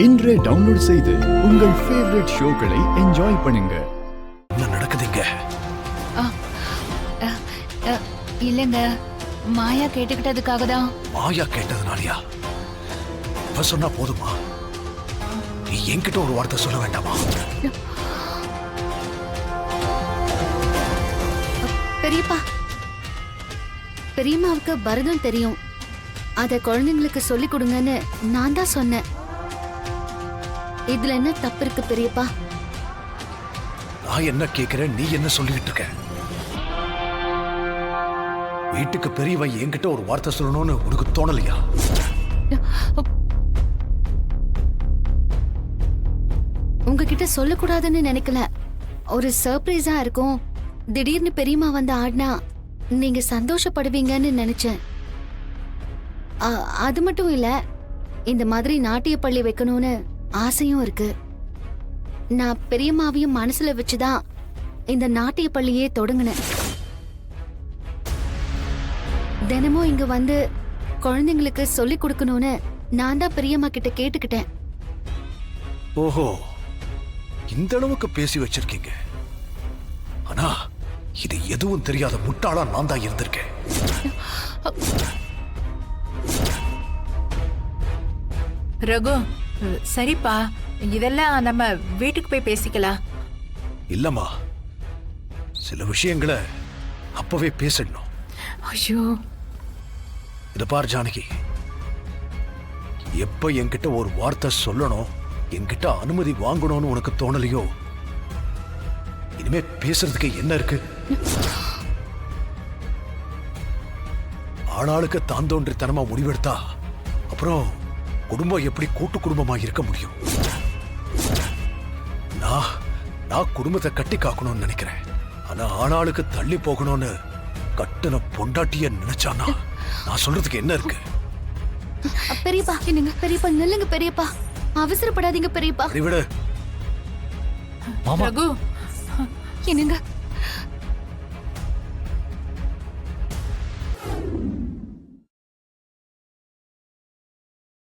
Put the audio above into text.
இன்றே டவுன்லோட் செய்து உங்கள் ஃபேவரட் ஷோக்களை என்ஜாய் பண்ணுங்க. என்ன நடக்குதுங்க? இல்லங்க, மாயா கேட்டுக்கிட்டதுக்காக தான். மாயா கேட்டதுனாலயா? இப்ப சொன்னா போதுமா? நீ என்கிட்ட ஒரு வார்த்தை சொல்ல வேண்டாமா? பெரியப்பா, பெரியம்மாவுக்கு பரதம் தெரியும், அத குழந்தைங்களுக்கு சொல்லி கொடுங்கன்னு நான் தான் சொன்னேன். இதுல என்ன தப்பு இருக்கு பெரியப்பா? நான் என்ன கேக்குறேன், நீ என்ன சொல்லிட்டு இருக்க? வீட்டுக்கு பெரியவன் என்கிட்ட ஒரு வார்த்தை சொல்லணும்னு உனக்கு தோணலையா? உங்ககிட்ட சொல்லக்கூடாதுன்னு நினைக்கல. ஒரு சர்ப்ரைஸா இருக்கும். திடீர்னு பெரியம்மா வந்து ஆடினா நீங்க சந்தோஷப்படுவீங்கன்னு நினைச்சேன். அது மட்டும் இல்ல, இந்த மாதிரி நாட்டிய பள்ளி வைக்கணும்னு ஆசையும் இருக்கு. நான் பெரியம்மாவையும் மனசுல வச்சுதான் இந்த நாட்டிய பள்ளியே தொடங்கினேன். தினமும் இங்க வந்து குழந்தைங்களுக்கு சொல்லி கொடுக்கணும்னு நான் தான் பெரியம்மா கிட்ட கேட்டுக்கிட்டேன். ஓஹோ, இந்த அளவுக்கு பேசி வச்சிருக்கீங்க. ஆனா இது எதுவும் தெரியாத முட்டாளா நான் தான் இருந்திருக்கேன். ரகு, சரிப்பா, இதெல்லாம் நம்ம வீட்டுக்கு போய் பேசிக்கலாம். இல்லம்மா, சில விஷயங்களை அப்பவே பேசிடணும். ஐயோ, இத பார் ஜானகி, எப்ப என்கிட்ட ஒரு வார்த்தை சொல்லணும், என்கிட்ட அனுமதி வாங்கணும்னு உனக்கு தோணலையோ, இனிமே பேசுறதுக்கு என்ன இருக்கு? ஆளாளுக்கு தான் தோன்றித்தனமா முடிவெடுத்தா அப்புறம் குடும்பம் எப்படி கூட்டு குடும்பமா இருக்க முடியும்? நான் குடும்பத்தை கட்டி காக்கணும்னு நினைக்கிறேன். ஆனா ஆளாளுக்கு தள்ளி போகணும்னு கட்டுன பொண்டாட்டிய நினைச்சானா நான் சொல்றதுக்கு என்ன இருக்கு? பெரியப்பா, என்னங்க பெரியப்பா, நில்லுங்க பெரியப்பா, அவசரப்படாதீங்க பெரியப்பா. விடு. ரகு, என்னங்க